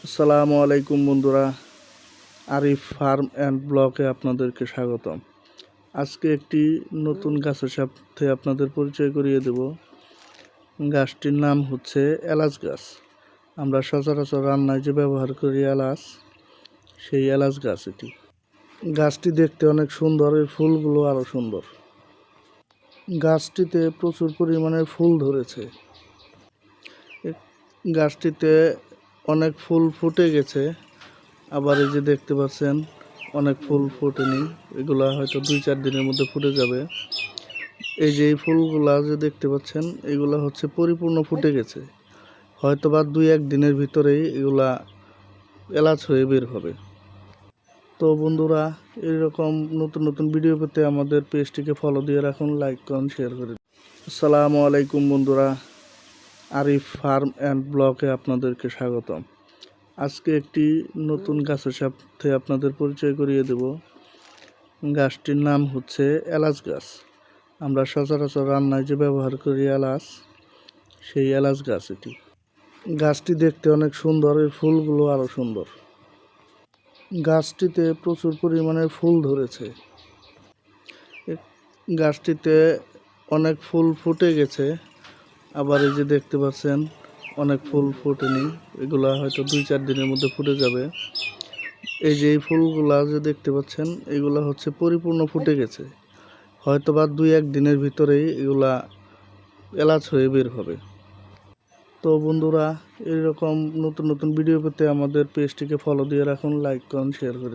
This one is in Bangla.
আসসালামু আলাইকুম বন্ধুরা, আরিফ ফার্ম অ্যান্ড ব্লকে আপনাদেরকে স্বাগতম। আজকে একটি নতুন গাছের সাথে আপনাদের পরিচয় করিয়ে দেব। গাছটির নাম হচ্ছে এলাচ গাছ। আমরা সচরাচর রান্নায় যে ব্যবহার করি এলাচ, সেই এলাচ গাছ এটি। গাছটি দেখতে অনেক সুন্দর, এর ফুলগুলো আরও সুন্দর। গাছটিতে প্রচুর পরিমাণে ফুল ধরেছে। গাছটিতে অনেক ফুল ফুটে গেছে, আবার এই যে দেখতে পাচ্ছেন অনেক ফুল ফোটেনি, এগুলা হয়তো 2-4 দিনের মধ্যে ফুটে যাবে। এই যে এই ফুলগুলা যে দেখতে পাচ্ছেন, এগুলা হচ্ছে পরিপূর্ণ ফুটে গেছে, হয়তো বা 2-1 দিনের ভিতরেই এগুলা এলাচ হয়ে বের হবে। তো বন্ধুরা, এরকম নতুন নতুন ভিডিও পেতে আমাদের পেজটিকে ফলো দিয়ে রাখুন, লাইক করুন, শেয়ার করে দিন। আসসালামু আলাইকুম বন্ধুরা, আরিফ ফার্ম অ্যান্ড ব্লকে আপনাদেরকে স্বাগতম। আজকে একটি নতুন গাছের সাথে আপনাদের পরিচয় করিয়ে দেব। গাছটির নাম হচ্ছে এলাচ গাছ। আমরা সচরাচর রান্নায় যে ব্যবহার করি এলাচ, সেই এলাচ গাছ এটি। গাছটি দেখতে অনেক সুন্দর, এর ফুলগুলো আরও সুন্দর। গাছটিতে প্রচুর পরিমাণে ফুল ধরেছে। গাছটিতে অনেক ফুল ফুটে গেছে, আবার এই যে দেখতে পাচ্ছেন অনেক ফুল ফোটেনি, এগুলা হয়তো 2-4 দিনের মধ্যে ফুটে যাবে। এই যে এই ফুলগুলা যে দেখতে পাচ্ছেন, এগুলা হচ্ছে পরিপূর্ণ ফুটে গেছে, হয়তো বা 2-1 দিনের ভিতরেই এগুলা এলাচ হয়ে বের হবে। তো বন্ধুরা, এরকম নতুন নতুন ভিডিও পেতে আমাদের পেজটিকে ফলো দিয়ে রাখুন, লাইক করুন, শেয়ার করে দিন।